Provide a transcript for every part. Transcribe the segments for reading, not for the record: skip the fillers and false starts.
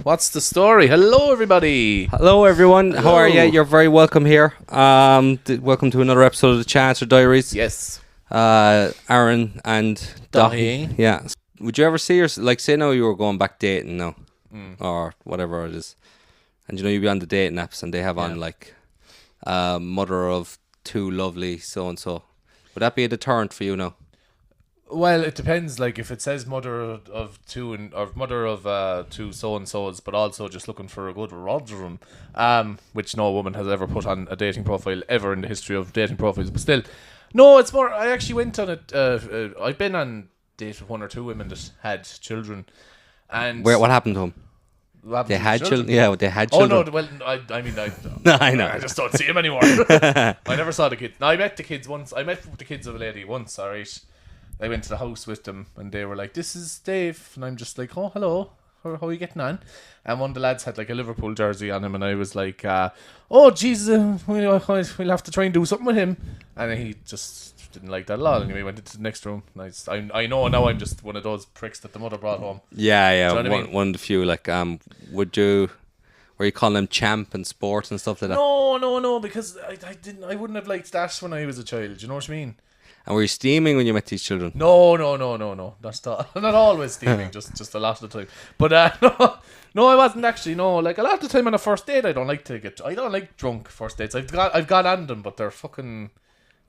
What's the story? Hello, everybody. Hello, everyone. Hello. How are you? You're very welcome here. Welcome to another episode of the Chance or Diaries. Yes. Aaron and Dahi. Yeah. Would you ever see say now you were going back dating now, or whatever it is, and you'd be on the dating apps and they have on mother of two lovely so and so. Would that be a deterrent for you now? Well, it depends. Like, if it says mother of two or mother of two so and so's, but also just looking for a good rodrum, which no woman has ever put on a dating profile ever in the history of dating profiles. But still, no, it's more. I actually went on it. I've been on dates with one or two women that had children, and What happened to them? They had children. Yeah, they had children. Oh no! Well, I mean, I know. I just don't see them anymore. I never saw the kids. No, I met the kids once. I met the kids of a lady once. Alright. I went to the house with them and they were like, "This is Dave," and I'm just like, "Oh, hello. How are you getting on?" And one of the lads had like a Liverpool jersey on him, and I was like, "Oh, Jesus, we'll have to try and do something with him." And he just didn't like that at all. Anyway, he went into the next room. And I know now I'm just one of those pricks that the mother brought home. Yeah. Do you know what I mean? One of the few. Were you calling him champ and sport and stuff like that? No, because I wouldn't have liked that when I was a child. Do you know what I mean? And were you steaming when you met these children? No. That's not always steaming, just a lot of the time. But no, I wasn't actually. No, like a lot of the time on a first date, I don't like drunk first dates. I've got on them, but they're fucking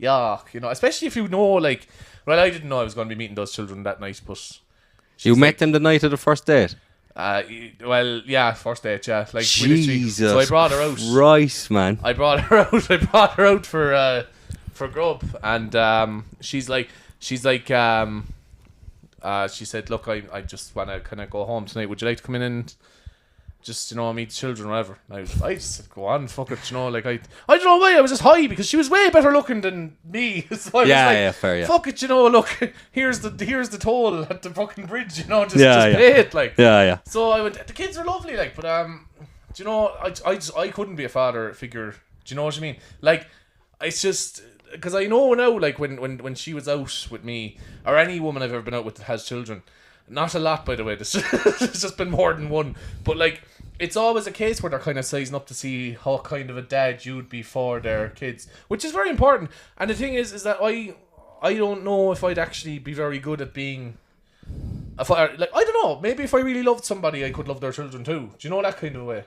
yuck, you know. Especially if you know, like, well, I didn't know I was going to be meeting those children that night, but you met them the night of the first date. Well, yeah, first date, yeah. Like, Jesus, so I brought her out. Right, man. I brought her out for grub, and she said, "Look, I just want to kind of go home tonight. Would you like to come in and just, meet the children or whatever?" And I just said, "Go on, fuck it," like I don't know why I was just high because she was way better looking than me. So I was like, fair, yeah. Fuck it, look, here's the toll at the fucking bridge, just pay it, like. Yeah. So I went. The kids are lovely, like, but I couldn't be a father figure. Do you know what I mean? Like, it's just. Because I know now, like, when she was out with me, or any woman I've ever been out with that has children, not a lot, by the way, there's just been more than one, but, like, it's always a case where they're kind of sizing up to see how kind of a dad you'd be for their kids, which is very important. And the thing is that I don't know if I'd actually be very good at being, I don't know, maybe if I really loved somebody, I could love their children too. Do you know, that kind of way?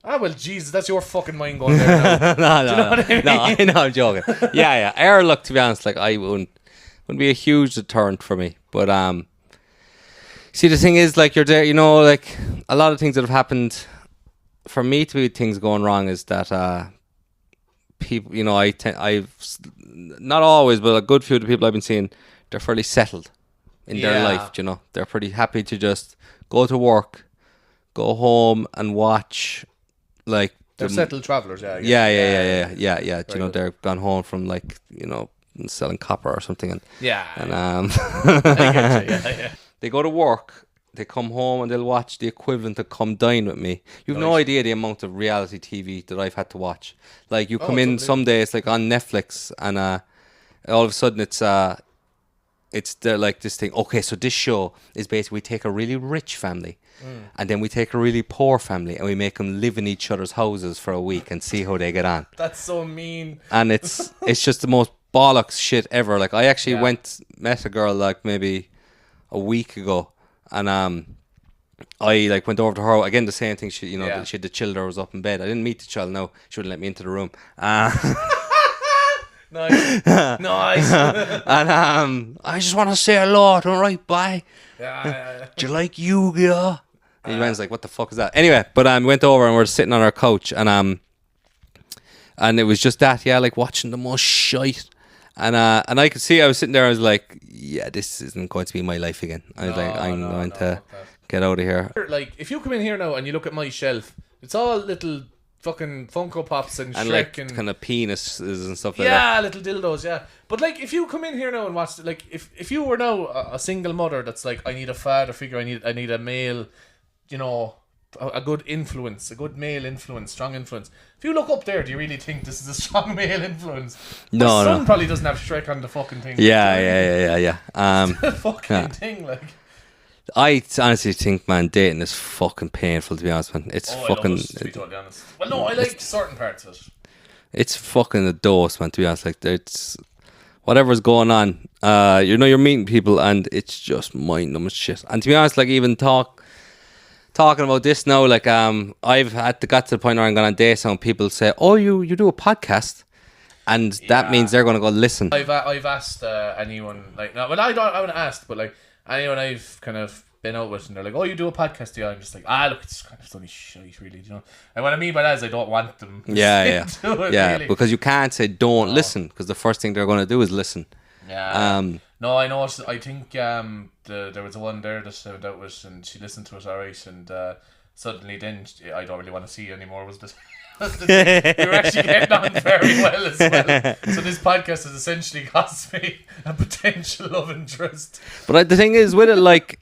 Well, Jesus, that's your fucking mind going there now. No, I know, I'm joking. Yeah. Look, to be honest, like, I wouldn't be a huge deterrent for me. But see, the thing is, like, you're there, like, a lot of things that have happened for me to be things going wrong is that people, I've not always, but a good few of the people I've been seeing, they're fairly settled in their life. They're pretty happy to just go to work, go home, and watch. Like, they're settled travellers, yeah. Yeah. They've gone home from, like, selling copper or something, and I get you, yeah. They go to work, they come home, and they'll watch the equivalent of Come Dine With Me. You've no idea the amount of reality TV that I've had to watch. Like, you come in some days, like, on Netflix, and all of a sudden it's like this thing. Okay, so this show is basically we take a really rich family. And then we take a really poor family and we make them live in each other's houses for a week and see how they get on. That's so mean. And it's just the most bollocks shit ever. Like, I actually met a girl like maybe a week ago, and I like went over to her again. The same thing. She she had the children was up in bed. I didn't meet the child. No, she wouldn't let me into the room. Nice. And I just want to say hello. Alright, bye. Yeah. Do you like Yu-Gi-Oh? And he went like, "What the fuck is that?" Anyway, but we went over and we're sitting on our couch, and it was just that, like, watching the most shite, and I could see I was sitting there. I was like, "Yeah, this isn't going to be my life again." I was I'm going to get out of here. Like, if you come in here now and you look at my shelf, it's all little fucking Funko Pops and Shrek like and kind of penises and stuff like that. Yeah, little dildos, yeah. But, like, if you come in here now and watch, like, if you were now a single mother that's like, I need a father figure, I need a male, a good influence, a good male influence, strong influence. If you look up there, do you really think this is a strong male influence? No, My son probably doesn't have Shrek on the fucking thing. Yeah. The fucking thing, like. I honestly think, man, dating is fucking painful, to be honest, man. It's fucking... to be totally honest. Well, no, I like certain parts of it. It's fucking a dose, man, to be honest. Like, it's... Whatever's going on, you're meeting people and it's just mind-numbing shit. And to be honest, like, even talking about this now, like, I've got to the point where I'm going on dates and people say, oh, you do a podcast? And that means they're going to go listen. I've asked anyone, like, no, well, I haven't asked, but like anyone I've kind of been out with, and they're like, "Oh, you do a podcast?" Yeah, I'm just like, look, it's kind of funny shit, really, you know. And what I mean by that is, I don't want them. Yeah, really. Because you can't say don't listen, because the first thing they're going to do is listen. Yeah. No, I know. I think there was one there that I out with, and she listened to it alright, and suddenly then I don't really want to see you anymore. Was this? We were actually getting on very well as well. So this podcast has essentially cost me a potential love interest. But the thing is with it, like,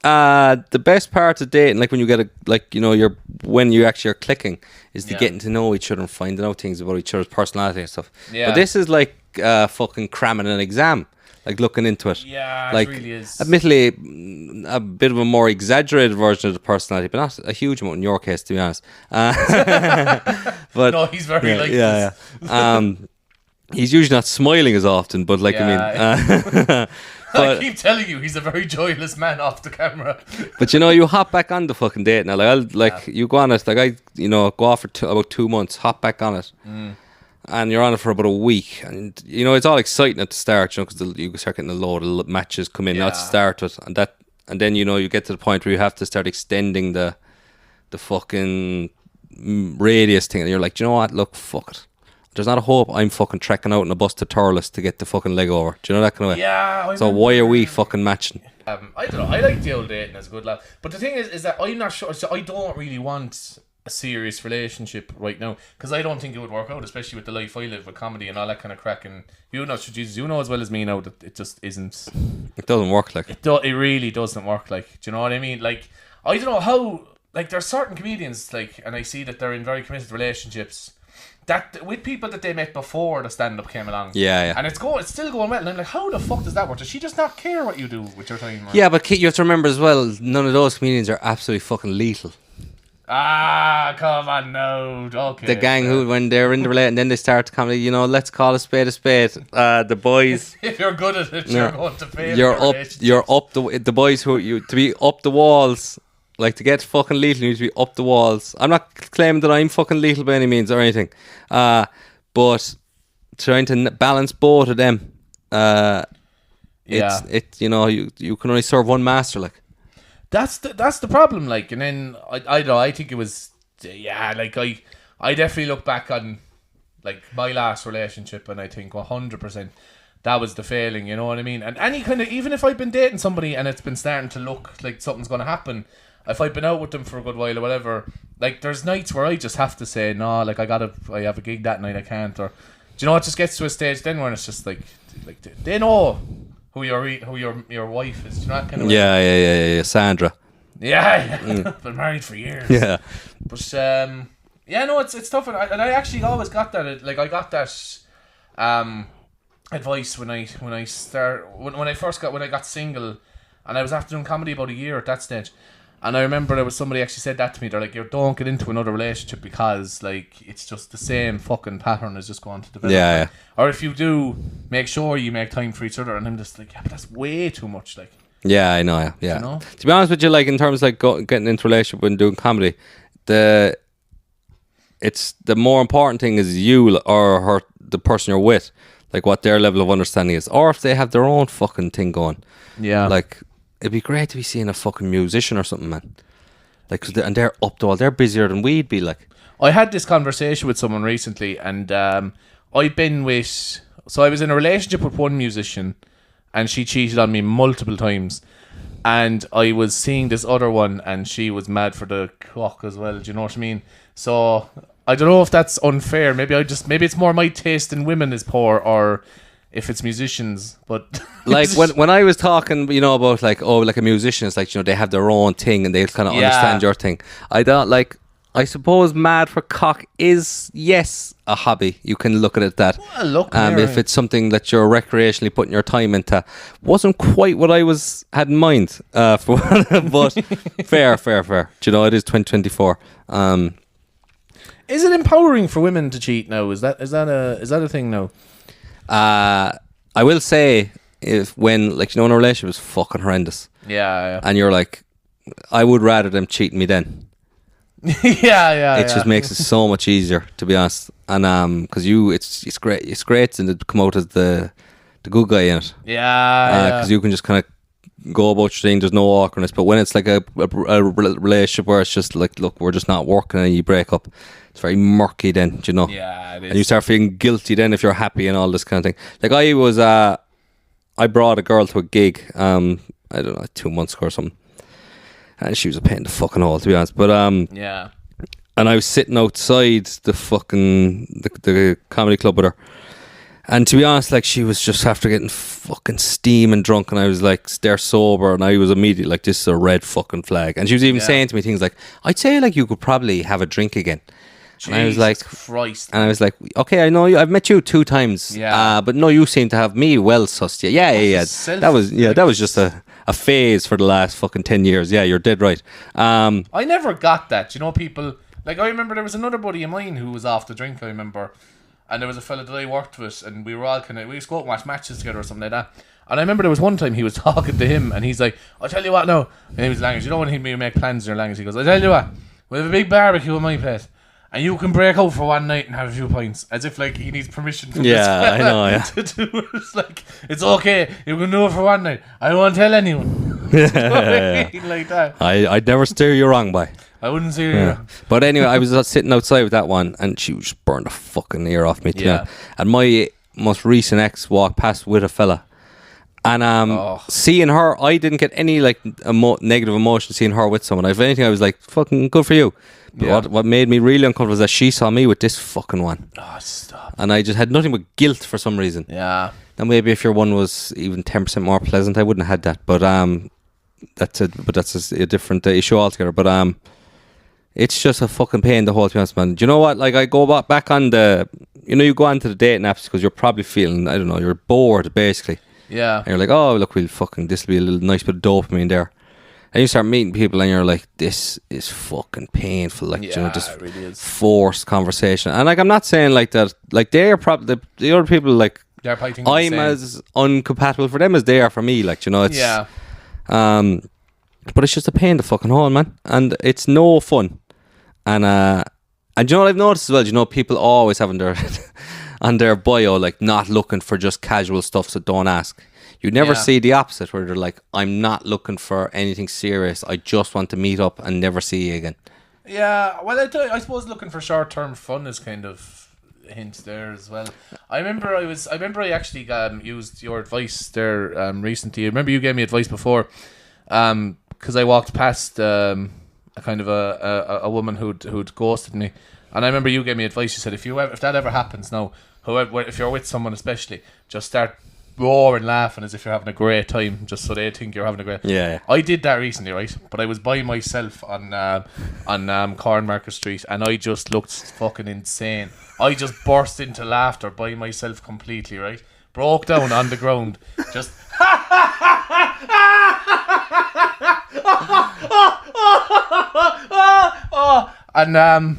the best part of dating, like when you get when you actually are clicking, is the getting to know each other and finding out things about each other's personality and stuff. Yeah. But this is like fucking cramming an exam. Like looking into it. Yeah, like, it really is. Admittedly, a bit of a more exaggerated version of the personality, but not a huge amount in your case, to be honest. But no, he's very like this. Yeah. He's usually not smiling as often, but like, I I keep telling you, he's a very joyless man off the camera. But you hop back on the fucking date now. Like, you go on it. Like, I go off for about 2 months, hop back on it. And you're on it for about a week, and it's all exciting at the start, because you start getting a load of matches come in. That's the start of it, and then you get to the point where you have to start extending the fucking radius thing, and you're like, you know what? Look, fuck it. There's not a hope I'm fucking trekking out in a bus to Thurles to get the fucking leg over. Do you know that kind of way? Yeah. So why are we fucking matching? I don't know. I like the old dating as a good lad, but the thing is that I'm not sure. So I don't really want a serious relationship right now, because I don't think it would work out, especially with the life I live with comedy and all that kind of crack. And Jesus, you know as well as me now that it just isn't. It doesn't work like it. It really doesn't work like. Do you know what I mean? Like, I don't know how. Like, there's certain comedians, like, and I see that they're in very committed relationships that with people that they met before the stand-up came along. Yeah. And it's still going well. And I'm like, how the fuck does that work? Does she just not care what you do with your time? Yeah, but you have to remember as well, none of those comedians are absolutely fucking lethal. Come on, no. Okay. The gang who, when they're in the relation, and then they start comedy, let's call a spade a spade. The boys. If you're good at it, you're going to fail. You're up the boys to be up the walls. Like, to get fucking lethal, you need to be up the walls. I'm not claiming that I'm fucking lethal by any means or anything. But trying to balance both of them. You can only serve one master, like. That's the problem, like. And then I don't know, I think it was like I definitely look back on like my last relationship and I think 100% that was the failing, you know what I mean? And any kind of, even if I've been dating somebody and it's been starting to look like something's going to happen, if I've been out with them for a good while or whatever, like, there's nights where I just have to say, no, like, I have a gig that night, I can't. Or, do you know, it just gets to a stage then where it's just like they know who your wife is. Do you know that kind of way? Yeah, Sandra. Yeah. Been married for years. Yeah. But no, it's tough, and I actually always got that. Like, I got that advice when I got single, and I was after doing comedy about a year at that stage. And I remember there was somebody actually said that to me. They're like, you don't get into another relationship because, like, it's just the same fucking pattern is just going to develop. Yeah. Or if you do, make sure you make time for each other. And I'm just like, but that's way too much. Like. Yeah, I know. Yeah. You know? To be honest with you, like, in terms of like getting into a relationship and doing comedy, the more important thing is you or the person you're with, like, what their level of understanding is, or if they have their own fucking thing going. Yeah. Like, it'd be great to be seeing a fucking musician or something, man. Like, and they're up to all. They're busier than we'd be, like. I had this conversation with someone recently, and I was in a relationship with one musician, and she cheated on me multiple times, and I was seeing this other one, and she was mad for the cock as well. Do you know what I mean? So I don't know if that's unfair. Maybe it's more my taste in women is poor, or if it's musicians, but like when I was talking, about like, oh, like a musician, it's like, they have their own thing and they'll kind of understand your thing. I don't like. I suppose mad for cock is, yes, a hobby. You can look at it that. Well, look, If it's something that you're recreationally putting your time into. Wasn't quite what I had in mind for, but fair. Do you know, it is 2024. Is it empowering for women to cheat now? Is that a thing now? I will say, when, like, you know, in a relationship is fucking horrendous. Yeah. And you're like, I would rather them cheating me then. Yeah. It just makes it so much easier, to be honest. And because it's great to come out as the good guy in it. Yeah. Because you can just kind of go about your thing. There's no awkwardness. But when it's like a relationship where it's just like, look, we're just not working, and you break up, it's very murky then, do you know? Yeah, it is. And you start feeling guilty then if you're happy and all this kind of thing. Like I brought a girl to a gig, I don't know, 2 months ago or something. And she was a pain in the fucking hole, to be honest. But yeah. And I was sitting outside the comedy club with her. And to be honest, like, she was just after getting fucking steaming drunk, and I was like, they're sober, and I was immediately like, this is a red fucking flag. And she was even saying to me things like, I'd say, like, you could probably have a drink again. Jesus, and I was like, Christ. And I was like, okay, I know you. I've met you 2 times. Yeah. But no, you seem to have me well sussed. Yeah. That was just a phase for the last fucking 10 years. Yeah, you're dead right. I never got that. You know, people, like, I remember there was another buddy of mine who was off the drink, I remember. And there was a fella that I worked with, and we were all we used to go out and watch matches together or something like that. And I remember there was one time he was talking to him, and he's like, I'll tell you what now. And he was language. You know when he'd make plans in your language, he goes, I'll tell you what, we have a big barbecue at my place, and you can break out for one night and have a few pints, as if like he needs permission from this I know, to do it. It's like, it's okay, you can do it for one night, I won't tell anyone. You know what I mean? Like that. I'd never steer you wrong, by. I wouldn't say you. But anyway, I was sitting outside with that one, and she just burned the fucking ear off me. Yeah. And my most recent ex walked past with a fella, and seeing her, I didn't get any like negative emotion seeing her with someone. If anything, I was like, fucking good for you. But what made me really uncomfortable is that she saw me with this fucking one. Oh, stop. And I just had nothing but guilt for some reason. Yeah. Now maybe if your one was even 10% more pleasant, I wouldn't have had that. But that's a different issue altogether. But it's just a fucking pain the whole time, man. Do you know what? Like, I go back on you go onto the dating apps because you're probably feeling, I don't know, you're bored basically. Yeah. And you're like, oh, look, this'll be a little nice bit of dopamine there. And you start meeting people, and you're like, this is fucking painful. Like, just it really is. forced conversation. And like, I'm not saying like that. Like, they are probably the other people. Like, they're probably I'm as uncompatible for them as they are for me. Like, it's but it's just a pain in the fucking hole, man. And it's no fun. And you know what I've noticed as well? You know, people always have on their bio, like, not looking for just casual stuff, so don't ask. You never see the opposite, where they're like, I'm not looking for anything serious. I just want to meet up and never see you again. Yeah, well, I suppose looking for short-term fun is kind of a hint there as well. I remember I actually used your advice there recently. I remember you gave me advice before, because I walked past a kind of a woman who'd ghosted me, and I remember you gave me advice. You said if that ever happens now, if you're with someone especially, just start roaring laughing as if you're having a great time, just so they think you're having a great. Yeah. I did that recently, right? But I was by myself on Cornmarket Street, and I just looked fucking insane. I just burst into laughter by myself completely, right? Broke down on the ground, just. And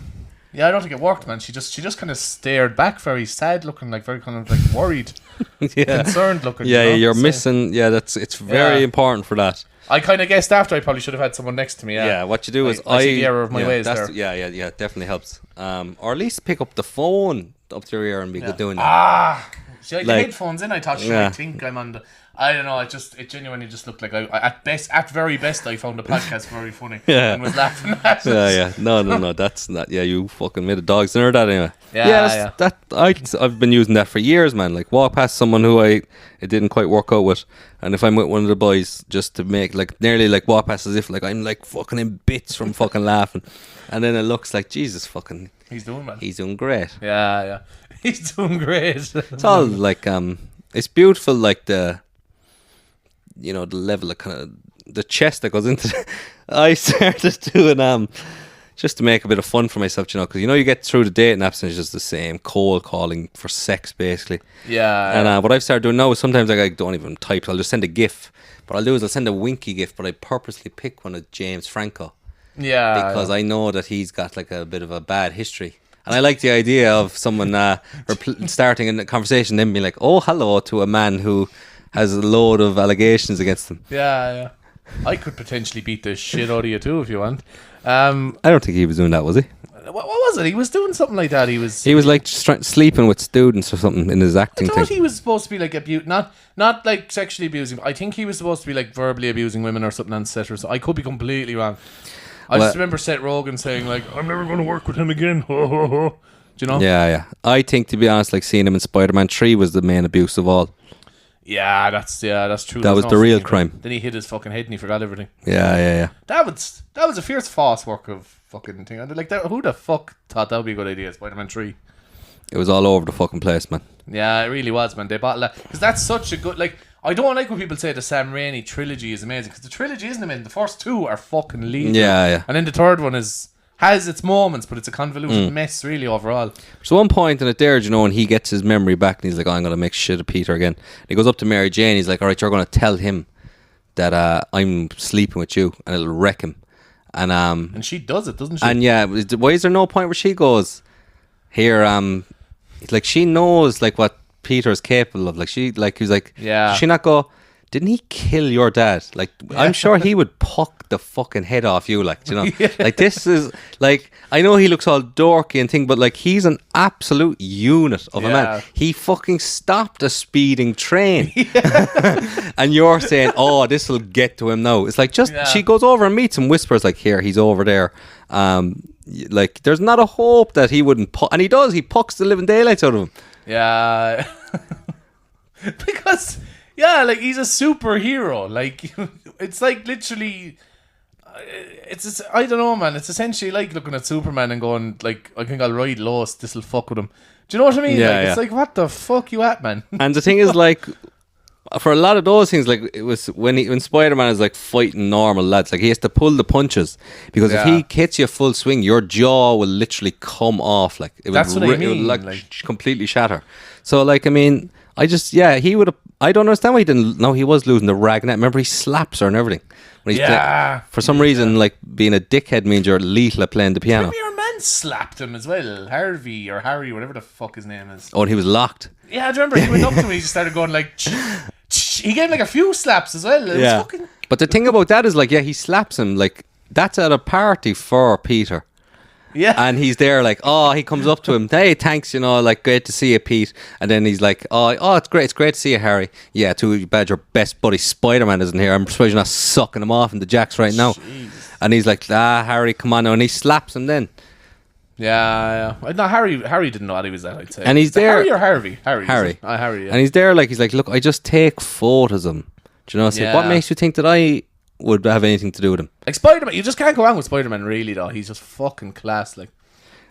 yeah, I don't think it worked, man. She just kind of stared back, very sad looking, like very kind of like worried, concerned looking. Yeah, you know? you're missing. Yeah, it's very important for that. I kind of guessed after I probably should have had someone next to me. Yeah, what you do is I see the error of my ways there. Yeah, definitely helps. Or at least pick up the phone up to your ear and be good doing that. See, I had the headphones in. I thought she might think I'm on the. I don't know. It genuinely just looked like at very best, I found the podcast very funny. And was laughing at it. Yeah. No, that's not. Yeah, you fucking made a dog's dinner that anyway. Yeah. I've been using that for years, man. Like, walk past someone who it didn't quite work out with, and if I'm with one of the boys, just to make like nearly like walk past as if like I'm like fucking in bits from fucking laughing, and then it looks like Jesus fucking. He's doing well. He's doing great. Yeah. He's doing great. It's all like it's beautiful, like the level of kind of the chest that goes into I started doing just to make a bit of fun for myself, you know, because you get through the dating apps and it's just the same cold calling for sex, basically. Yeah. And what I've started doing now is sometimes I don't even type. I'll just send a GIF. What I'll do is I'll send a winky GIF, but I purposely pick one of James Franco. Yeah. Because I know that he's got like a bit of a bad history. And I like the idea of someone starting a conversation, then being like, "Oh, hello," to a man who has a load of allegations against him. Yeah. I could potentially beat the shit out of you too if you want. I don't think he was doing that, was he? What was it? He was doing something like that. He was like sleeping with students or something in his acting I thought thing. he was supposed to be like not like sexually abusing. I think he was supposed to be like verbally abusing women or something on set or so. I could be completely wrong. I just remember Seth Rogen saying like, "I'm never going to work with him again." Do you know? Yeah. I think, to be honest, like seeing him in Spider-Man 3 was the main abuse of all. Yeah, that's true. That was the real crime. Then he hit his fucking head and he forgot everything. Yeah. That was a fierce false work of fucking thing. Like that, who the fuck thought that would be a good idea? Spider-Man 3. It was all over the fucking place, man. Yeah, it really was, man. They bottled that because that's such a good like. I don't like when people say the Sam Raimi trilogy is amazing because the trilogy isn't amazing. The first two are fucking lethal. Yeah. And then the third one has its moments, but it's a convoluted mess really overall. There's one point in it there, and he gets his memory back and he's like, "Oh, I'm going to make shit of Peter again." And he goes up to Mary Jane. He's like, "All right, you're going to tell him that I'm sleeping with you and it'll wreck him." And she does it, doesn't she? And yeah, why is there no point where she goes, "Here, like she knows like what Peter's capable of." Like he was like, yeah. Does she not go, "Didn't he kill your dad?" Like, yeah. I'm sure he would puck the fucking head off you, like, Yeah. Like this is like, I know he looks all dorky and thing, but like he's an absolute unit of a man. He fucking stopped a speeding train, and you're saying, "Oh, this will get to him now." It's like she goes over and meets him, whispers like, "Here, he's over there." Like there's not a hope that he wouldn't puck, and he does. He pucks the living daylights out of him. Yeah, because. Yeah, like he's a superhero. Like it's like literally, I don't know, man. It's essentially like looking at Superman and going like, "I think I'll ride Lois. This'll fuck with him." Do you know what I mean? Yeah, like, it's like, what the fuck you at, man? And the thing is, like, for a lot of those things, like it was when Spider-Man is like fighting normal lads, like he has to pull the punches because if he hits you full swing, your jaw will literally come off. Like that's what I mean. It would like completely shatter. So like, I mean, he would have. I don't understand why he didn't. No, he was losing the ragnet. Remember, he slaps her and everything. When he's for some reason, like being a dickhead means you're lethal at playing the piano. Maybe your man slapped him as well, Harvey or Harry, whatever the fuck his name is. Oh, and he was locked. Yeah, I remember he went up to him. He just started going like. He gave like a few slaps as well. It was fucking... But the thing about that is like, he slaps him like that's at a party for Peter. Yeah. And he's there like, he comes up to him, "Hey, thanks, like great to see you, Pete." And then he's like, oh, it's great to see you, Harry. "Yeah, too bad your best buddy Spider-Man isn't here. I'm surprised you're not sucking him off in the jacks right now." Jesus. And he's like, "Harry, come on now." And he slaps him then. Yeah. No, Harry didn't know what he was at, I'd say. And he's there. Harry or Harvey? Harry. Harry, yeah. And he's there like, he's like, "Look, I just take photos of him." Do you know? It's like, what makes you think that I would have anything to do with him? Like Spider-Man, you just can't go wrong with Spider-Man, really, though. He's just fucking class, like.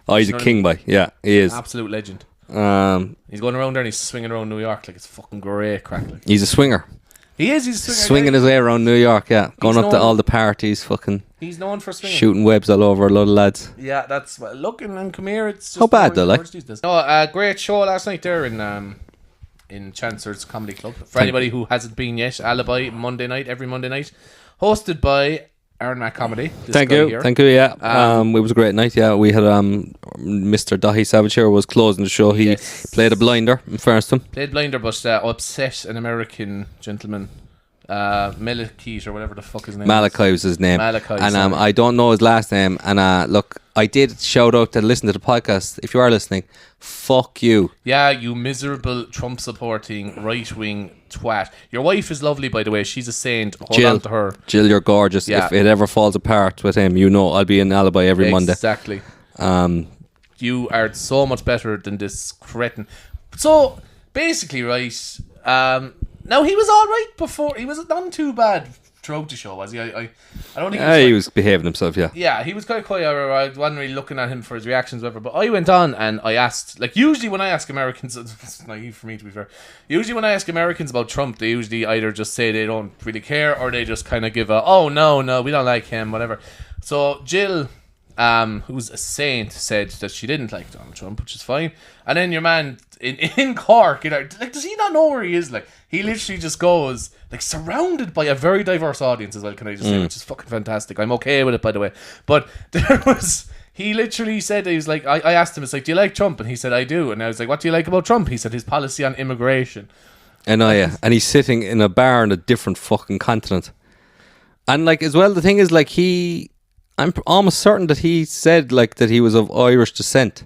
Oh, he's a king, boy. Yeah, he is. Absolute legend. He's going around there and he's swinging around New York like it's fucking great crack. Like. He's a swinger. He is. He's a swinger. Swinging his way around New York, yeah. Going up to all the parties, fucking. He's known for swinging. Shooting webs all over a lot of lads. Yeah, that's... Looking and come here, it's just... How bad, though, like? No, great show last night there in Chancellor's Comedy Club. For anybody who hasn't been yet, Alibi, every Monday night. Hosted by... Aaron Mac Comedy. Thank you, yeah. It was a great night, yeah. We had Mr. Dahi Savage here was closing the show. He played a blinder in first time. Played blinder, but upset an American gentleman, Malakit or whatever the fuck his name Malachi was his name. Malachi, and I don't know his last name. And look, I did shout out to listen to the podcast. If you are listening, fuck you. Yeah, you miserable Trump supporting right wing twat. Your wife is lovely, by the way. She's a saint. Hold on to her. Jill, you're gorgeous. Yeah. If it ever falls apart with him, I'll be in Alibi every Monday. Exactly. You are so much better than this cretin. So basically, right. Now he was all right before. He was not too bad throughout the show, was he? I don't think he was behaving himself. Yeah. Yeah, he was quite quiet. I wasn't really looking at him for his reactions, whatever. But I went on and I asked. Like usually when I ask Americans, it's naive for me to be fair. Usually when I ask Americans about Trump, they usually either just say they don't really care or they just kind of give a, "Oh no, we don't like him," whatever. So Jill who's a saint, said that she didn't like Donald Trump, which is fine. And then your man in Cork, like, does he not know where he is? Like, he literally just goes, like, surrounded by a very diverse audience as well, can I just say, which is fucking fantastic. I'm okay with it, by the way. But he literally said, he was like, I asked him, it's like, do you like Trump? And he said, I do. And I was like, what do you like about Trump? He said, his policy on immigration. And and he's sitting in a bar on a different fucking continent. And, like, as well, the thing is, like, I'm almost certain that he said, like, that he was of Irish descent.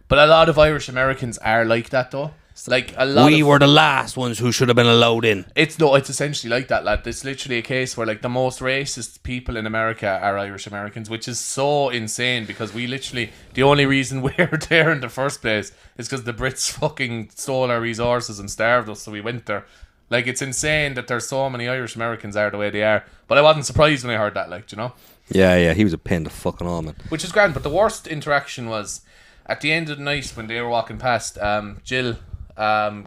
But a lot of Irish Americans are like that, though. Like, a lot we were the last ones who should have been allowed in. It's essentially like that, lad. It's literally a case where, like, the most racist people in America are Irish Americans, which is so insane, because we literally, the only reason we're there in the first place is because the Brits fucking stole our resources and starved us, so we went there. Like, it's insane that there's so many Irish Americans are the way they are. But I wasn't surprised when I heard that, like, you know? Yeah, he was a pain in the fucking all, man. Which is grand, but the worst interaction was at the end of the night when they were walking past. Jill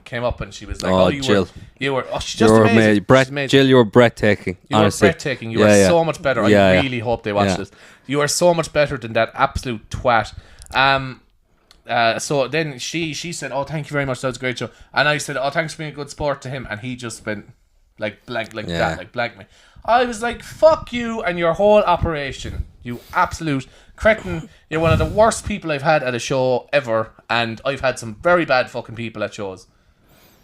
came up and she was like, Jill. She's just amazing. Jill, you were breathtaking. You were breathtaking. You were so much better. I really hope they watch this. You are so much better than that absolute twat. So then she said, oh, thank you very much, that was a great show. And I said, oh, thanks for being a good sport to him. And he just went like blank, that, like blank me. I was like, fuck you and your whole operation, you absolute cretin. You're one of the worst people I've had at a show ever, and I've had some very bad fucking people at shows.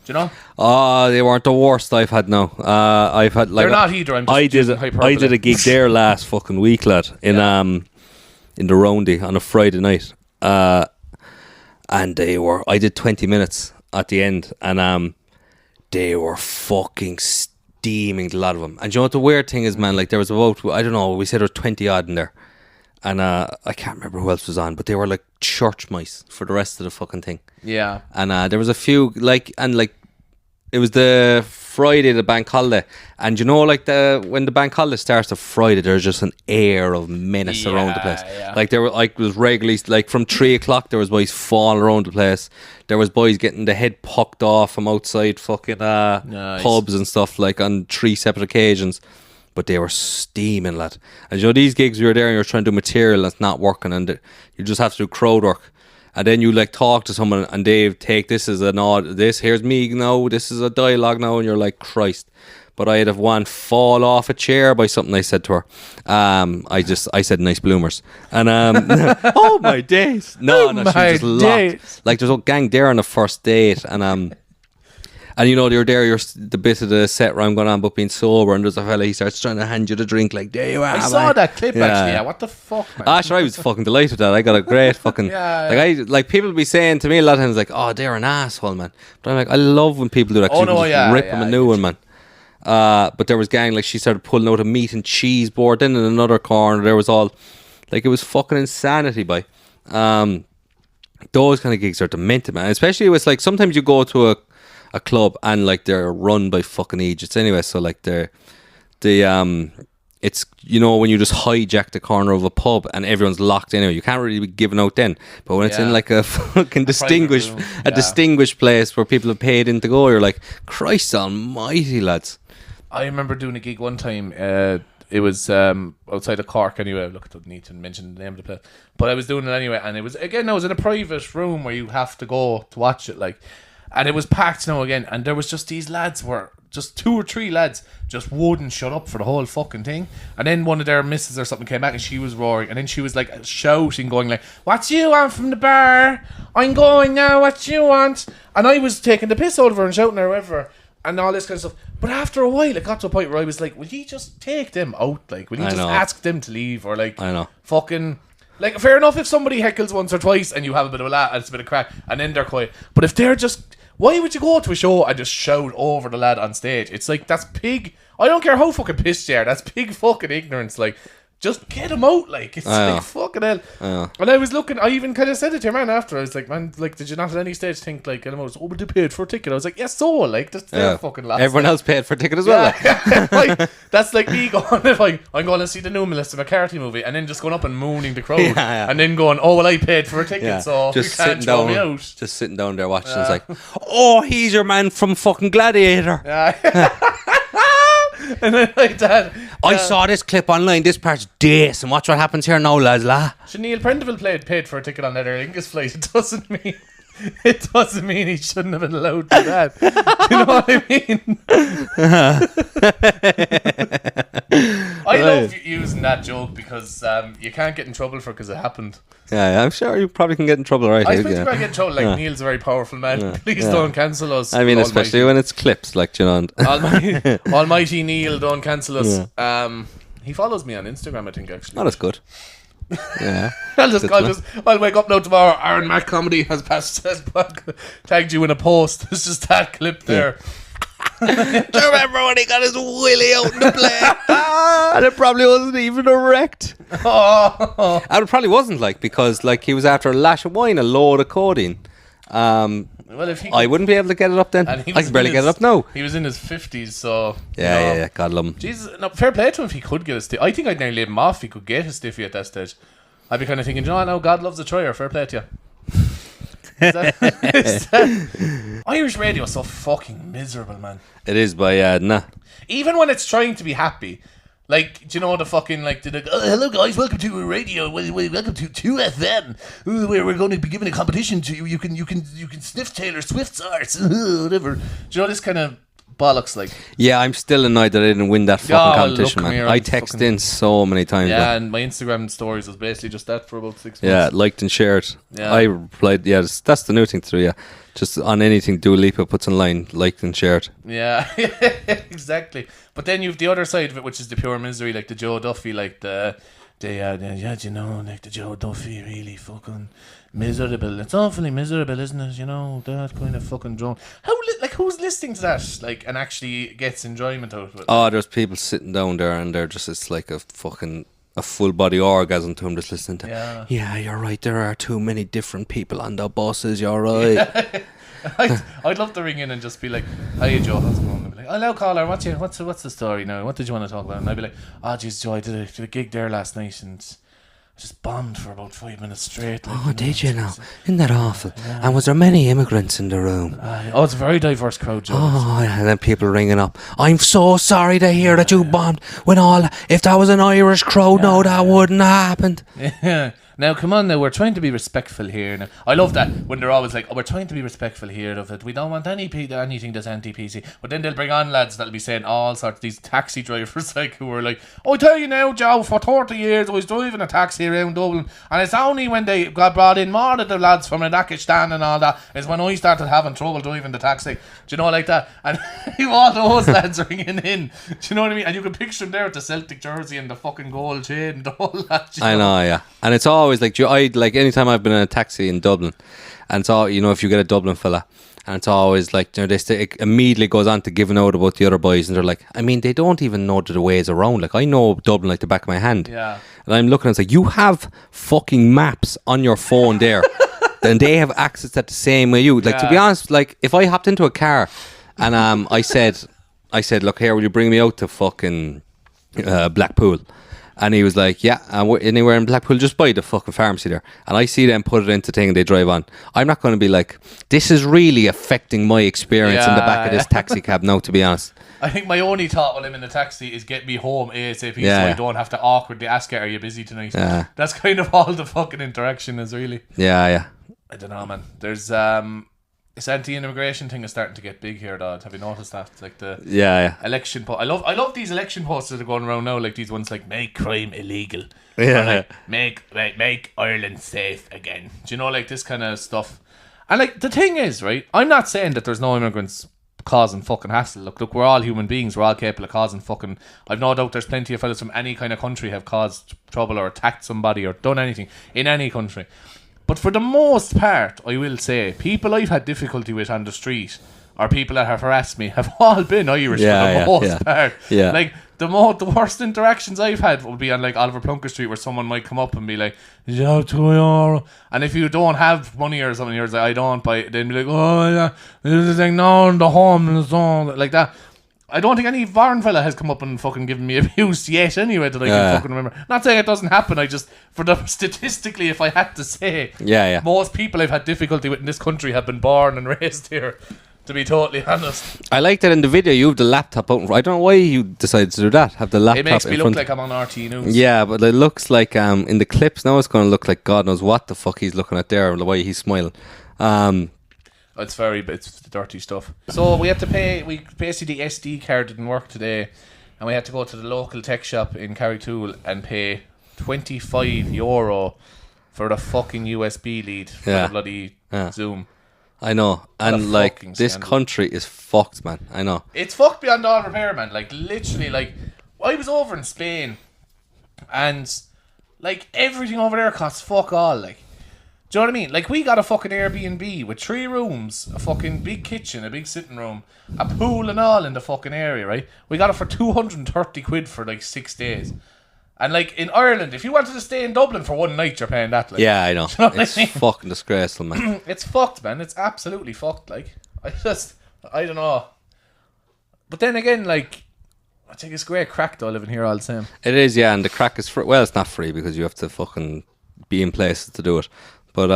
Do you know? Oh, they weren't the worst I've had. No, I've had, like, they're not either. I did a gig there last fucking week, lad, in the Roundy on a Friday night, and I did 20 minutes at the end, and they were fucking steaming, a lot of them. And you know what the weird thing is, man? Like, there was about, I don't know, we said there were 20 odd in there. And I can't remember who else was on, but they were like church mice for the rest of the fucking thing. Yeah. And there was a few, it was the Friday, the bank holiday. And you know, like, when the bank holiday starts on Friday, there's just an air of menace around the place. Yeah. Like, there were, like, it was regularly, like, from 3 o'clock, there was boys falling around the place. There was boys getting the head pucked off from outside fucking pubs and stuff, like, on 3 separate occasions. But they were steaming, lad. And you know, these gigs, you're there and you're trying to do material that's not working, and you just have to do crowd work. And then you, like, talk to someone and they take this as an odd, here's me now, this is a dialogue now, and you're like, Christ. But I had one fall off a chair by something I said to her. I said nice bloomers. And oh my days. No, she just locked. Like, there's a gang there on the first date, and you know, you're there, you're the bit of the set where I'm going on about being sober, and there's a fella, he starts trying to hand you the drink, like, there you are. I saw that clip, actually. Yeah, what the fuck, man? Sure, I was fucking delighted with that. I got a great fucking like people be saying to me a lot of times, like, oh, they're an asshole, man. But I'm like, I love when people do that. Rip them a new one, man. But there was gang, like, she started pulling out a meat and cheese board. Then in another corner there was all, like, it was fucking insanity, boy. Those kind of gigs are demented, man. Especially it's like, sometimes you go to a club and, like, they're run by fucking idiots anyway, so, like, it's, you know, when you just hijack the corner of a pub and everyone's locked in anyway, you can't really be giving out then. But when it's in, like, a fucking distinguished place where people have paid in to go, you're like, Christ almighty, lads. I remember doing a gig one time, it was outside of Cork anyway. Look, I don't need to mention the name of the place, but I was doing it anyway, and it was in a private room where you have to go to watch it, like. And it was packed now again, and there was just these lads just 2 or 3 lads just wouldn't shut up for the whole fucking thing. And then one of their misses or something came back and she was roaring, and then she was, like, shouting, going like, what you want from the bar? I'm going now, what you want? And I was taking the piss out of her and shouting at her, whatever, and all this kind of stuff. But after a while, it got to a point where I was like, will he just take them out? Like, will he just ask them to leave? Or, like, fucking... Like, fair enough if somebody heckles once or twice and you have a bit of a laugh and it's a bit of crack, and then they're quiet. But if they're just... Why would you go to a show and just shout over the lad on stage? It's like, that's pig. I don't care how fucking pissed you are. That's pig fucking ignorance. Like, just get him out. Like, it's like, fucking hell. And I was looking, I even kind of said it to your man after. I was like, man, like, did you not at any stage think, like, but they paid for a ticket? I was like, yes, so, like, that's their fucking lads. Everyone else paid for a ticket as well. Like, that's like me going, if I'm going to see the new Melissa McCarthy movie, and then just going up and mooning the crowd, and then going, oh, well, I paid for a ticket, so just you can't throw me out. Just sitting down there watching, it's like, oh, he's your man from fucking Gladiator. And then like that. I saw this clip online. This part's this, and watch what happens here now, lads. Neil Prendeville paid for a ticket on that Aer Lingus flight. It doesn't mean he shouldn't have been allowed to do that. You know what I mean? I love using that joke because you can't get in trouble for it because it happened. Yeah, I'm sure you probably can get in trouble, right? I think you might get in trouble. Like Neil's a very powerful man. Please don't cancel us. I mean, especially when it's clips, like, you know. Almighty Neil, don't cancel us. He follows me on Instagram, I think, actually. Oh, that's good. Yeah. I'll wake up now tomorrow. Aaron Mac Comedy has tagged you in a post. It's just that clip there. Do you remember when he got his willy out in the plane? And it probably wasn't even erect. And it probably wasn't, like, because like he was after a lash of wine, a load of codeine. Well, I wouldn't be able to get it up then. I can barely get it up now. He was in his 50s, so yeah. God love him. Jesus, no, fair play to him if he could get a stiffy. I think I'd nearly leave him off if he could get a stiffy at that stage. I'd be kind of thinking, no, God loves a trier. Fair play to you. Irish radio is so fucking miserable, man. It is, but nah. Even when it's trying to be happy. Like, do you know the fucking, like, hello guys, welcome to radio, welcome to 2FM. We're going to be giving a competition to you. You can sniff Taylor Swift's arts, whatever. Do you know this kind of bollocks, like? Yeah, I'm still annoyed that I didn't win that fucking competition, man. I texted in so many times. Yeah, and my Instagram stories was basically just that for about 6 months. Yeah, liked and shared. Yeah. I replied, that's the new thing to do, yeah. Just on anything Dua Lipa puts online, liked and shared. Yeah, exactly. But then you've the other side of it, which is the pure misery, like the Joe Duffy, like the you know, like the Joe Duffy, really fucking miserable. It's awfully miserable, isn't it? You know, that kind of fucking drone. Who's listening to that, like, and actually gets enjoyment out of it? Oh, there's people sitting down there and they're just, it's like a full body orgasm to him just listening to. Yeah, you're right. There are too many different people on the buses. You're right. I'd love to ring in and just be like, "Hiya, Joe, how's it going?" I'd be like, "Hello, caller. What's the story now? What did you want to talk about?" And I'd be like, "Oh, geez, Joe, I did a gig there last night and I just bombed for about 5 minutes straight." Like, oh, did you now? Isn't that awful? Yeah. And was there many immigrants in the room? It's a very diverse crowd, Joe. Oh, and then people ringing up. I'm so sorry to hear that you bombed. If that was an Irish crowd, no, that wouldn't have happened. Yeah. Now, come on now, we're trying to be respectful here. Now, I love that when they're always like, we're trying to be respectful here of it. We don't want anything that's anti-PC. But then they'll bring on lads that'll be saying all sorts, these taxi drivers like who are like, I tell you now, Joe, for 30 years I was driving a taxi around Dublin, and it's only when they got brought in more of the lads from Anakistan and all that is when I started having trouble driving the taxi. Do you know, like that? And all those lads ringing in. Do you know what I mean? And you can picture them there with the Celtic jersey and the fucking gold chain and all that. I know, yeah. And it's always like, anytime I've been in a taxi in Dublin, and it's all, you know, if you get a Dublin fella, and it's always like, you know, it immediately goes on to giving out about the other boys, and they're like, I mean, they don't even know the ways around. Like, I know Dublin like the back of my hand. Yeah. And I'm looking and it's like, you have fucking maps on your phone there, then they have access to that the same way you. Like, to be honest, like, if I hopped into a car and I said, look here, will you bring me out to fucking Blackpool? And he was like, yeah, anywhere in Blackpool, just buy the fucking pharmacy there. And I see them put it into thing and they drive on. I'm not going to be like, this is really affecting my experience in the back of this taxi cab now, to be honest. I think my only thought while I'm in the taxi is get me home ASAP so I don't have to awkwardly ask her, are you busy tonight? Yeah. That's kind of all the fucking interaction is, really. Yeah. I don't know, man. There's this anti-immigration thing is starting to get big here, Dad. Have you noticed that? Like the election I love these election posts that are going around now, like these ones like make crime illegal. Yeah. Or like, make Ireland safe again. Do you know, like this kind of stuff? And like the thing is, right, I'm not saying that there's no immigrants causing fucking hassle. Look, we're all human beings. We're all capable of causing fucking... I've no doubt there's plenty of fellas from any kind of country have caused trouble or attacked somebody or done anything in any country. But for the most part, I will say, people I've had difficulty with on the street or people that have harassed me have all been Irish for the most part. Yeah. Like, the worst interactions I've had would be on, like, Oliver Plunkett Street where someone might come up and be like, and if you don't have money or something, you're like, I don't buy it. Then be like, oh, yeah, this is like, no, the home and so on, like that. I don't think any foreign fella has come up and fucking given me abuse yet anyway that I can fucking remember. Not saying it doesn't happen, I just, statistically, if I had to say, most people I've had difficulty with in this country have been born and raised here. To be totally honest, I like that in the video you have the laptop out. I don't know why you decided to do that. Have the laptop. it makes me in look front. like I'm on RT News. Yeah, but it looks like in the clips now it's going to look like God knows what the fuck he's looking at there and the way he's smiling. It's the dirty stuff. So we had to pay. We basically the SD card didn't work today, and we had to go to the local tech shop in Carrigtwohill and pay €25 for the fucking USB lead for the bloody Zoom. I know, and like this country is fucked, man. I know it's fucked beyond all repair, man. Like literally, like I was over in Spain, and like everything over there costs fuck all. Like, do you know what I mean? Like we got a fucking Airbnb with 3 rooms, a fucking big kitchen, a big sitting room, a pool and all in the fucking area, right? We got it for 230 quid for like 6 days. And like in Ireland, if you wanted to stay in Dublin for one night, you're paying that. Like, yeah, I know. You know what It's I mean? fucking disgraceful, man. It's fucked, man. It's absolutely fucked. Like, I don't know. But then again, like, I think it's great crack though living here all the same. It is, yeah, and the crack is free. Well, it's not free because you have to fucking be in places to do it. But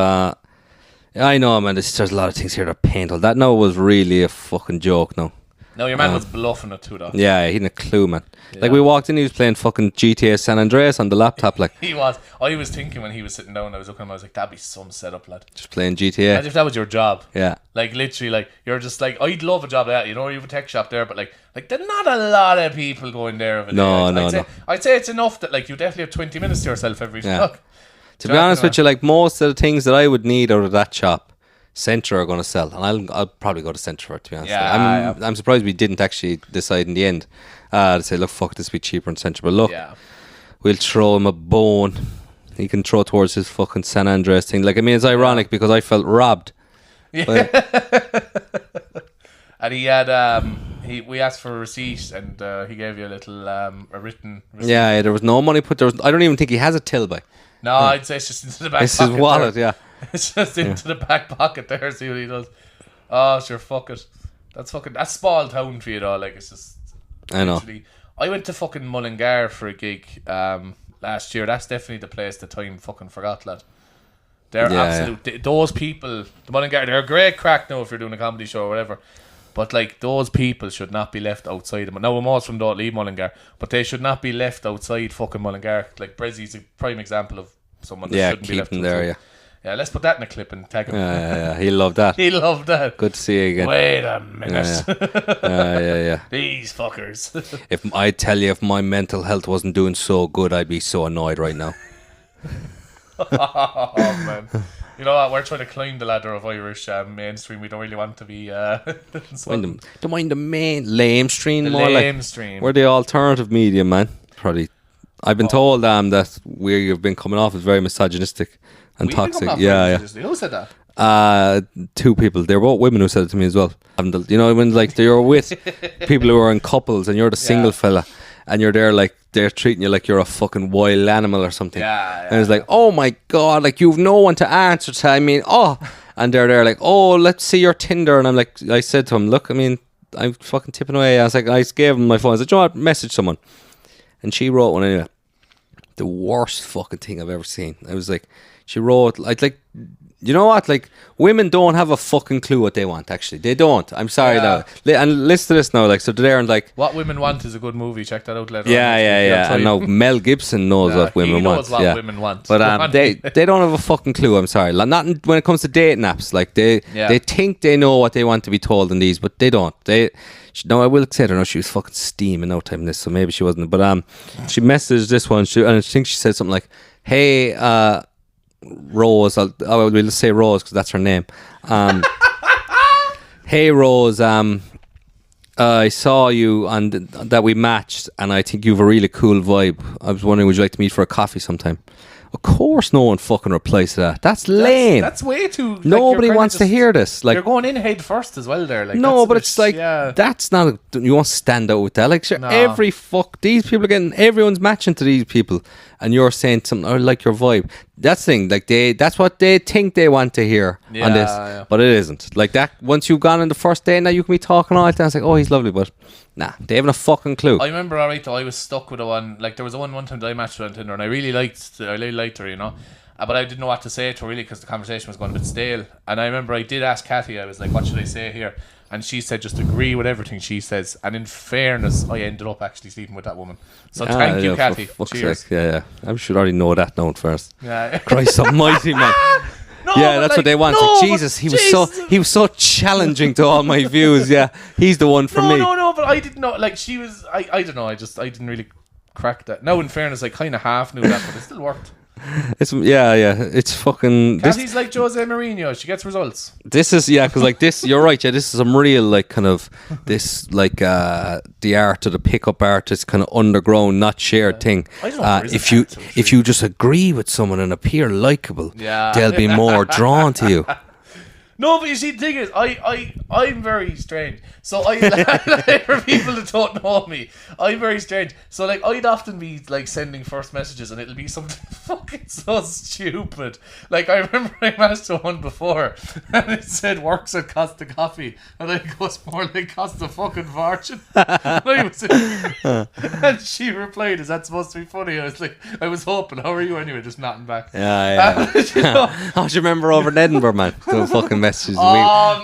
I know, man. There's a lot of things here that are painful. That now was really a fucking joke. Now. No, your man was bluffing it too, though. Yeah, he didn't a clue, man. Yeah. Like we walked in, he was playing fucking GTA San Andreas on the laptop, like He was. I was thinking when he was sitting down, I was looking at him, I was like, that'd be some setup, lad. just playing GTA. As if that was your job. Yeah, Like, literally, like, you're just like, I'd love a job like that. You know, you have a tech shop there, but like there's not a lot of people going there of a day. No, Like, no. I'd say it's enough that, like, you definitely have 20 minutes to yourself every day. Yeah. Look. to be honest with you, like most of the things that I would need out of that shop, Centre are going to sell, and I'll probably go to Centre for it, to be honest. Yeah, I'm surprised we didn't actually decide in the end to say, look, fuck, this will be cheaper in Centre. But look, we'll throw him a bone. He can throw towards his fucking San Andreas thing. Like, I mean, it's ironic because I felt robbed. Yeah. And he had we asked for a receipt, and he gave you a little a written receipt. Yeah, there was no money put there. I don't even think he has a till by. No, I'd say it's just into the back It's pocket. his wallet, there. yeah. It's just into the back pocket there. See what he does. Oh, sure, fuck it. That's small town for you though. Like, it's just. I know. Literally. I went to fucking Mullingar for a gig last year. That's definitely the place that time fucking forgot, lad. They're absolute. Those people, the Mullingar, they're a great crack now if you're doing a comedy show or whatever. But like, those people should not be left outside. Now, most of them don't leave Mullingar, but they should not be left outside fucking Mullingar. Like, Brezzy's a prime example of someone that shouldn't be left keep him outside. there, Yeah, let's put that in a clip and tag him. Yeah. He'll love that. He loved that. Good to see you again. Wait a minute. Yeah. These fuckers. If I tell you, if my mental health wasn't doing so good, I'd be so annoyed right now. Oh, man. You know what? We're trying to climb the ladder of Irish mainstream. We don't really want to be. Don't mind the main lamestream, The more lamestream. like we're the alternative media, man. Probably. I've been told that where you've been coming off is very misogynistic and toxic. Yeah. Who said that? 2 people. They're both women who said it to me as well. And you know, when like you're with people who are in couples and you're the single fella and you're there, like they're treating you like you're a fucking wild animal or something. Yeah. And it's like, oh my god, like you've no one to answer to. I mean, and they're there like, oh, let's see your Tinder. And I'm like, I said to him, look, I mean, I'm fucking tipping away. I was like, I gave him my phone. I said, do you know what? Message someone. And she wrote one anyway. The worst fucking thing I've ever seen. I was like, she wrote, like, you know what? Like, women don't have a fucking clue what they want, actually. They don't. I'm sorry, though. And listen to this now, like, so they're there and like... What Women Want is a good movie. Check that out later. Yeah. I know Mel Gibson knows what women want. He knows what women want. But they don't have a fucking clue, I'm sorry. Like, not when it comes to dating apps. Like, they think they know what they want to be told in these, but they don't. No, I will say her. No, she was fucking steaming no time in this, so maybe she wasn't. But she messaged this one, and I think she said something like, "Hey, Rose, we'll just say Rose because that's her name. Hey, Rose, I saw you and that we matched, and I think you have a really cool vibe. I was wondering, would you like to meet for a coffee sometime?" Of course, no one fucking replies to that. That's lame. That's way too. Like, nobody wants to hear this. Like, you're going in head first as well. There, like, no, but it's like that's not. You won't stand out with that. Like, sure, these people are getting. Everyone's matching to these people, and you're saying something or like your vibe. That's the thing. Like that's what they think they want to hear on this, but it isn't. Like that. Once you've gone on the first day, now you can be talking all the time. It's like, oh, he's lovely, but nah, they haven't a fucking clue. I remember, alright, though, I was stuck with a one. Like, there was a one time that I matched with on Tinder, and I really liked her, you know. But I didn't know what to say to her really because the conversation was going a bit stale. And I remember I did ask Cathy. I was like, "What should I say here?" and she said just agree with everything she says. And in fairness, I ended up actually sleeping with that woman. So thank you, Kathy. Cheers. Sake. Yeah. I should already know that now first. Yeah. Christ Almighty, man. No, yeah, that's like, what they want. no, like, Jesus, he was so challenging to all my views. Yeah, he's the one for me. No, but I didn't know. Like she was, I don't know. I didn't really crack that. Now, in fairness, I kind of half knew that, but it still worked. It's it's fucking. Kathy's like Jose Mourinho. She gets results. This is because like this. You're right. Yeah, this is some real like kind of this like the art of the pickup artist kind of underground, not shared thing. I don't know if you just agree with someone and appear likable, they'll be more drawn to you. No, but you see, the thing is, I'm very strange. So for people that don't know me, I'm very strange. So like, I'd often be like sending first messages, and it'll be something fucking so stupid. Like I remember I matched to one before, and it said works at Costa Coffee, and then it goes more like Costa fucking Fortune. And she replied, "Is that supposed to be funny?" I was like, I was hoping. How are you anyway? Just nothing back. Yeah. You know? I remember over in Edinburgh, man. Doing fucking messages.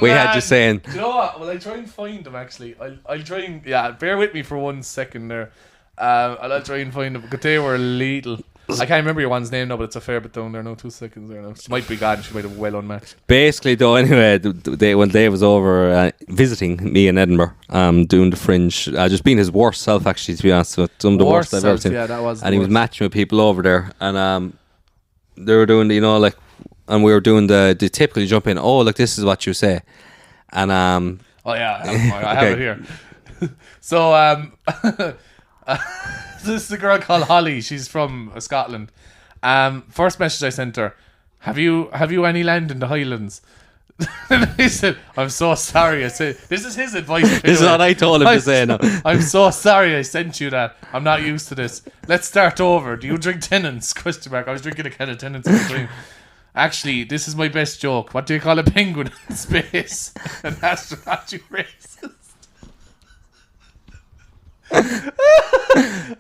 We had you saying. Do you know what? Well, I try and find them actually. I'll try and bear with me for 1 second there. I'll try and find them because they were little. I can't remember your one's name now, but it's a fair bit down there now. 2 seconds there now. She might be gone. She might have well unmatched. Basically, though, anyway, when Dave was over visiting me in Edinburgh, doing the Fringe, just being his worst self, actually, to be honest, with some of the worst I've ever seen. Yeah, that was. And he was matching with people over there, and they were doing, like, and we were doing the typically jump in. Oh, like this is what you say, and oh yeah, I have it here. So this is a girl called Holly. She's from Scotland. First message I sent her: Have you any land in the Highlands? And he said, "I'm so sorry." I said, "This is his advice." This is what I told him to say. No. I'm so sorry I sent you that. I'm not used to this. Let's start over. Do you drink Tennent's? ? I was drinking a can of Tennent's at the time. Actually, this is my best joke. What do you call a penguin in space? And that's not you racist.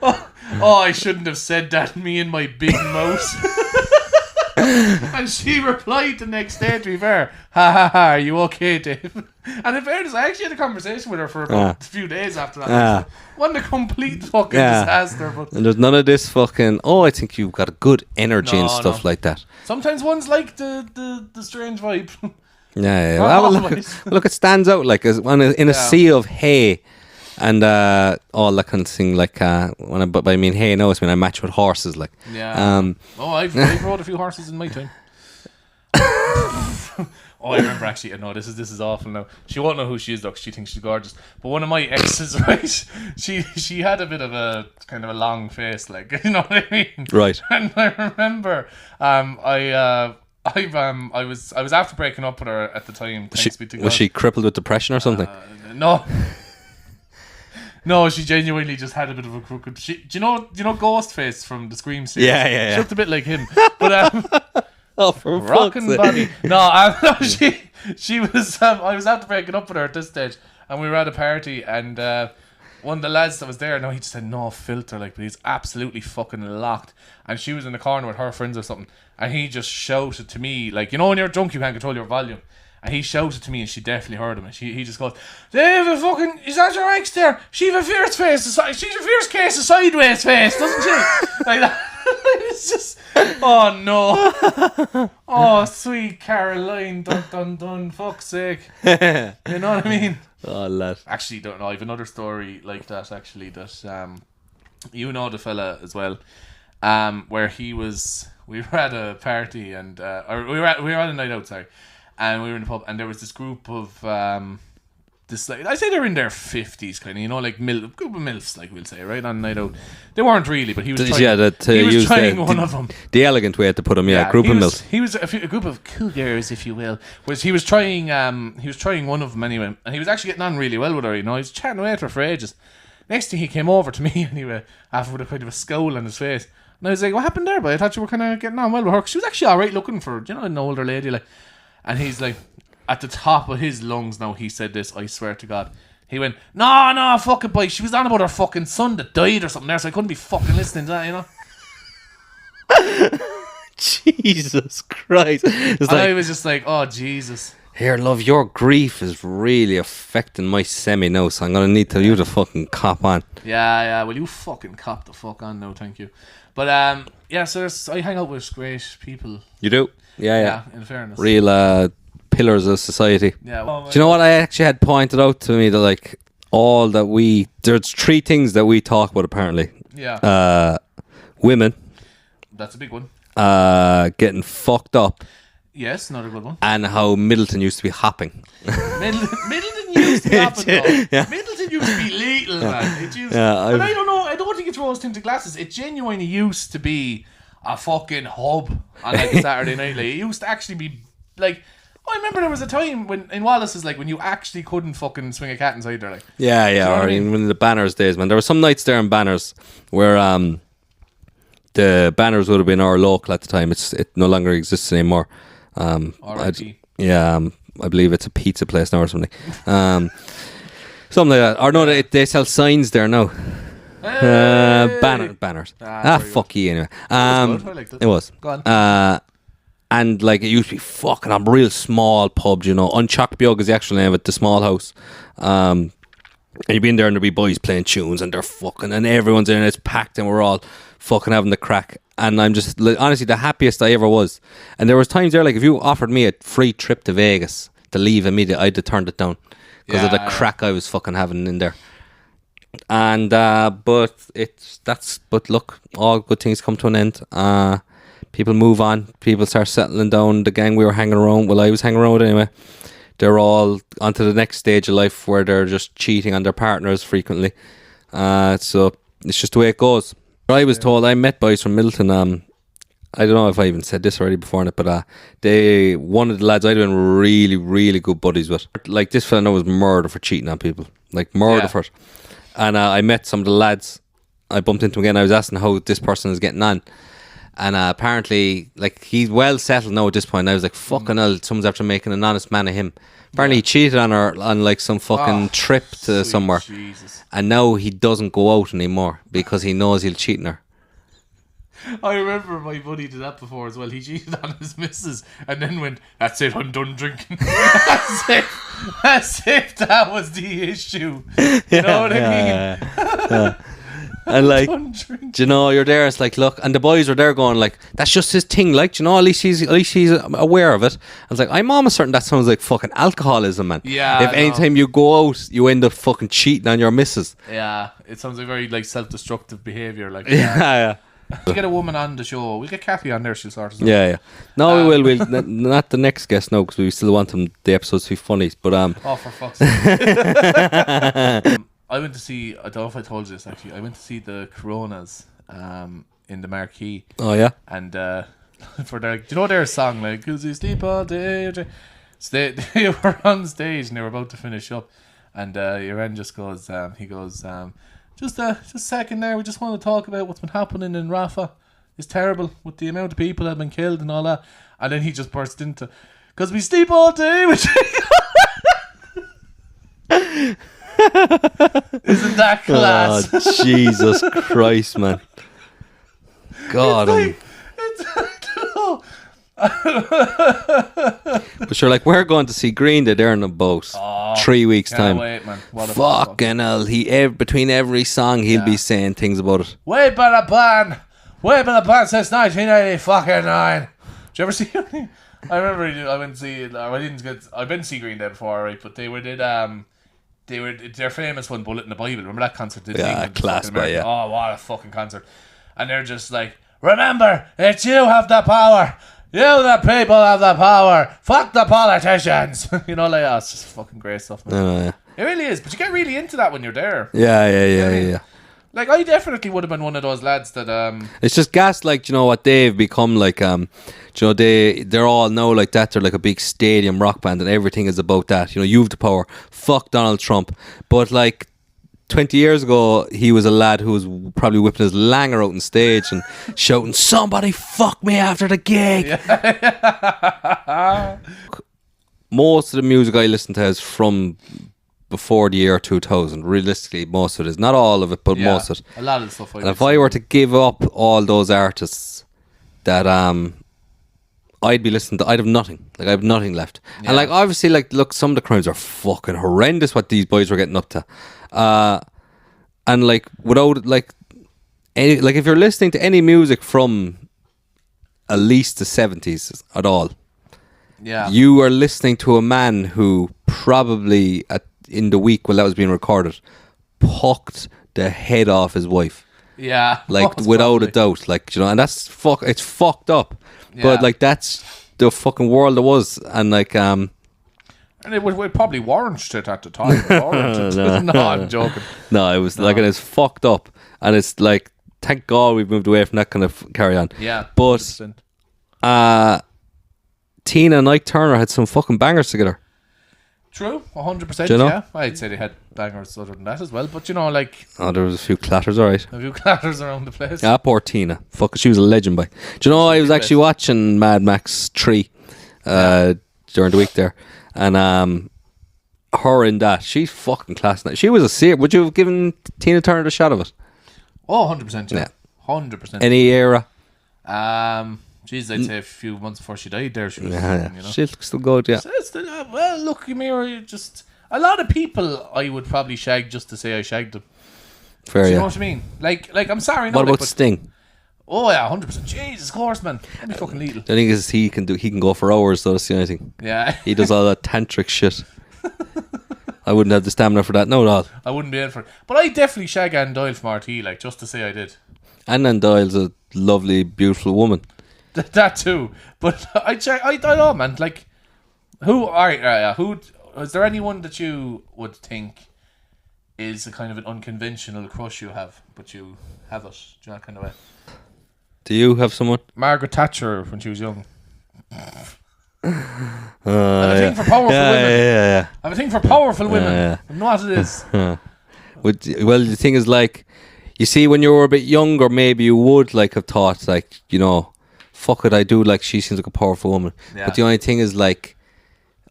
oh, I shouldn't have said that. Me and my big mouth. And she replied the next day, to be fair, ha, are you okay, Dave? And in fairness, I actually had a conversation with her for about a few days after that. Wasn't a complete fucking disaster. But and there's none of this fucking, I think you've got a good energy and stuff like that. Sometimes one's like the strange vibe. Yeah. Well, look, it stands out like in a sea of hay. And all that kind of thing, like but I mean, hey, no, it's when I match with horses, like. Yeah. I've rode a few horses in my time. I remember actually. No, this is awful now. She won't know who she is though. 'Cause she thinks she's gorgeous. But one of my exes, right? She had a bit of a kind of a long face, like, you know what I mean? Right. And I remember, I was after breaking up with her at the time. Was she crippled with depression or something? No. No, she genuinely just had a bit of a crooked. Do you know Ghostface from the Scream series? Yeah. She looked a bit like him, but for rockin' body. No, she was. I was after breaking up with her at this stage, and we were at a party, and one of the lads that was there, he just had no filter, like, but he's absolutely fucking locked, and she was in the corner with her friends or something, and he just shouted to me, like, when you're drunk, you can't control your volume. And he shouted to me, and she definitely heard him. And he just goes, "Dave, is that your ex there? She's a fierce face. She's a fierce case of sideways face, doesn't she?" Like that. It's just, oh no, oh sweet Caroline, dun, fuck's sake. You know what I mean? Oh lad. Actually, don't know. I have another story like that. Actually, that the fella as well, where he was. We were at a party and or we were on a night out. Sorry. And we were in the pub, and there was this group of this, like, I say they're in their 50s, kind of, like group of milfs, like we'll say, right, on night out. They weren't really, but he was trying one of them. The elegant way to put them, group of milfs. He was a group of cougars, if you will. He was trying one of them anyway, and he was actually getting on really well with her. He was chatting away to her for ages. Next thing, he came over to me anyway, after with a kind of a scowl on his face, and I was like, "What happened there? But I thought you were kind of getting on well with her." 'Cause she was actually all right looking for, an older lady, like. And he's like, at the top of his lungs now, he said this, I swear to God. He went, no, fucking boy. She was on about her fucking son that died or something there, so I couldn't be fucking listening to that, Jesus Christ. I was just like, oh, Jesus. Here, love, your grief is really affecting my semi now, so I'm gonna need to you to fucking cop on. Yeah. Well, you fucking cop the fuck on now, thank you. But so I hang out with great people. You do? Yeah. In fairness, Real pillars of society. Yeah. Well, Do you know what I actually had pointed out to me that like there's 3 things that we talk about apparently. Yeah. Women. That's a big one. Getting fucked up. Yes, not a good one. And how Middleton used to be hopping. Middleton used to be hopping, though. Yeah. Middleton used to be lethal, man. It used, Yeah, but I don't know. I don't think it's rose tinted glasses. It genuinely used to be a fucking hub on like a Saturday night. Like, it used to actually be like. I remember there was a time when in Wallace's when you actually couldn't fucking swing a cat inside there. Like. Yeah. You know Or what I mean? even the Banners days, man. There were some nights there in Banners where the Banners would have been our local at the time. It no longer exists anymore. R.I.P. I believe it's a pizza place now or something. Something like that. Or no, they sell signs there now. Hey! Banners. Very Fuck good. you anyway. Good. I liked it. It was. Go on. And like it used to be fucking a real small pub, you know. Unchockbeog is the actual name of it, the small house. And you'd be in there and there'd be boys playing tunes and they're fucking, and everyone's in and it's packed and we're all fucking having the crack. And I'm just honestly the happiest I ever was. And there was times there, like if you offered me a free trip to Vegas to leave immediately, I'd have turned it down because of the crack I was fucking having in there. And but look, all good things come to an end. People move on, people start settling down. The gang we were hanging around, well I was hanging around with anyway, they're all onto the next stage of life where they're just cheating on their partners frequently. So it's just the way it goes. I was told, I met boys from Middleton. I don't know if I even said this already before, but one of the lads I'd been really, really good buddies with. Like this fella was murder for cheating on people, like murder for it. And I met some of the lads. I bumped into him again. I was asking how this person is getting on, and apparently, like he's well settled now at this point. And I was like, "Fucking hell!" Someone's after making an honest man of him. Apparently, he cheated on her on like some fucking trip to somewhere. Jesus. And now he doesn't go out anymore because he knows he'll cheat on her. I remember my buddy did that before as well. He cheated on his missus and then went, "That's it, I'm done drinking." As if that was the issue. You know what I mean? Yeah. And like, Done drinking. do you know, you're there, it's like, look, and the boys are there going like, that's just his thing, like, do you know, at least he's aware of it. I was like, I'm almost certain that sounds like fucking alcoholism, man. Yeah. If anytime you go out, you end up fucking cheating on your missus. Yeah, it sounds like very like self-destructive behaviour. Like, Yeah. to get a woman on the show, we'll get Kathy on there. She'll sort us out. Yeah. No, we will. We'll not the next guest, no, because we still want the episodes to be funny. But Oh, for fuck's sake! I went to see. I don't know if I told you this actually. I went to see the Coronas in the Marquee. Oh yeah. And for their, do you know their song like "'Cause you sleep all day"? So they were on stage and they were about to finish up, and Iran just goes, he goes, just a second there. We just want to talk about what's been happening in Rafa. It's terrible with the amount of people that have been killed and all that. And then he just burst into, "'Cause we sleep all day." Isn't that class? Oh, Jesus Christ, man. God. But sure, like, we're going to see Green Day there in about 3 weeks' time. Wait, man. What a fucking hell. Between every song, he'll be saying things about it. We've been a band since 1989. Did you ever see it? I remember I went to see. I've been to see Green Day before, right? But they're famous one, Bullet in the Bible. Remember that concert? Class, but yeah. Oh, what a fucking concert! And they're just like, remember, it's you have the power. You the people have the power. Fuck the politicians. You know, like, it's just fucking great stuff, man. Yeah. It really is. But you get really into that when you're there. Yeah. Like, I definitely would have been one of those lads that it's just gas, like, you know what they've become, like, you know, they're all now like that. They're like a big stadium rock band and everything is about that. You know, you've the power. Fuck Donald Trump. But like 20 years ago, he was a lad who was probably whipping his langer out on stage and shouting, "Somebody fuck me after the gig." Yeah. Most of the music I listen to is from before the year 2000. Realistically, most of it is. Not all of it, but most of it. A lot of the stuff. And if I were to give up all those artists that I'd have nothing. Like I have nothing left. Yeah. And like obviously, like look, some of the crimes are fucking horrendous. What these boys were getting up to, and like without like any, like if you're listening to any music from at least the 70s at all, Yeah. you are listening to a man who probably in the week while that was being recorded, pucked the head off his wife. Yeah. Like Most without probably. a doubt, like, you know, and that's it's fucked up. Yeah. But like that's the fucking world it was, and like And it would probably warrant it at the time. No, I'm joking. no, it was like it is fucked up, and it's like thank God we've moved away from that kind of carry on. Yeah. But 100%. Tina and Ike Turner had some fucking bangers together. True, 100%. Do you know? Yeah, I'd say they had bangers other than that as well. But you know, like Oh, there was a few clatters, alright. a few clatters around the place. Ah, poor Tina. Fuck, she was a legend, boy. Do you know, I was actually watching Mad Max 3 during the week there. And her in that, she's fucking class. She was a seer. Would you have given Tina Turner the shot of it? Oh, 100%. Yeah. 100%. Any era? Jeez, I'd say a few months before she died there, she was, Yeah, you know. she's still good, yeah. So well, look, you just... A lot of people I would probably shag just to say I shagged them. Fair, Do you yeah. know what I mean? Like I'm sorry, no. What like, about Sting? Oh, yeah, 100%. Jesus, of course, man. That'd be fucking lethal. The thing is, he can go for hours, so that's the only thing. Yeah. He does all that tantric shit. I wouldn't have the stamina for that, no at all. I wouldn't be in for it. But I definitely shag Ann Doyle from RT, like, just to say I did. Annan Doyle's a lovely, beautiful woman. That too. But I don't know, man. Like, who is there anyone that you would think is a kind of an unconventional crush you have, but you have it? Do you know that kind of way? Do you have someone? Margaret Thatcher when she was young. I have a Yeah. thing for powerful women. Yeah. I have a thing for powerful women. Yeah. I know what it is. Well, the thing is, like, you see, when you were a bit younger, maybe you would like have thought, like, you know, fuck it, I do, like, she seems like a powerful woman. Yeah. But the only thing is, like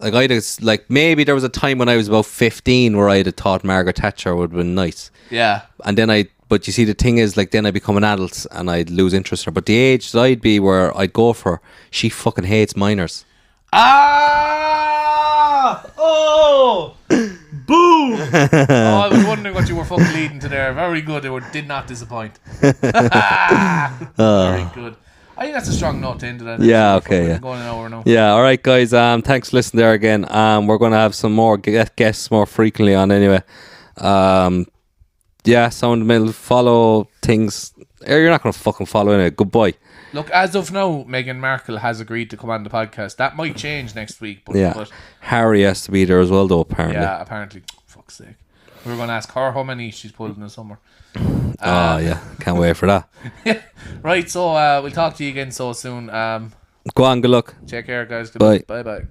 I'd have, like, maybe there was a time when I was about 15 where I'd have thought Margaret Thatcher would have been nice. Yeah. And then but you see, the thing is, like, then I become an adult and I'd lose interest in her. But the age that I'd be where I'd go for her, she fucking hates minors. Ah! Oh! Boom! I was wondering what you were fucking leading to there. Very good. Did not disappoint. Very good. I think that's a strong note to end it on. Yeah, okay, yeah. Going an hour now. Yeah, all right, guys. Thanks for listening there again. We're going to have some more guests more frequently on anyway. Yeah, someone in the middle, follow things. You're not going to fucking follow anyway. Goodbye. Look, as of now, Meghan Markle has agreed to come on the podcast. That might change next week. But, Yeah. but Harry has to be there as well, though, apparently. yeah, apparently. Fuck's sake. We were going to ask her how many she's pulled in the summer. Oh, yeah. Can't wait for that. Right, so we'll talk to you again so soon. Go on, good luck. Take care, guys. Bye. Bye-bye.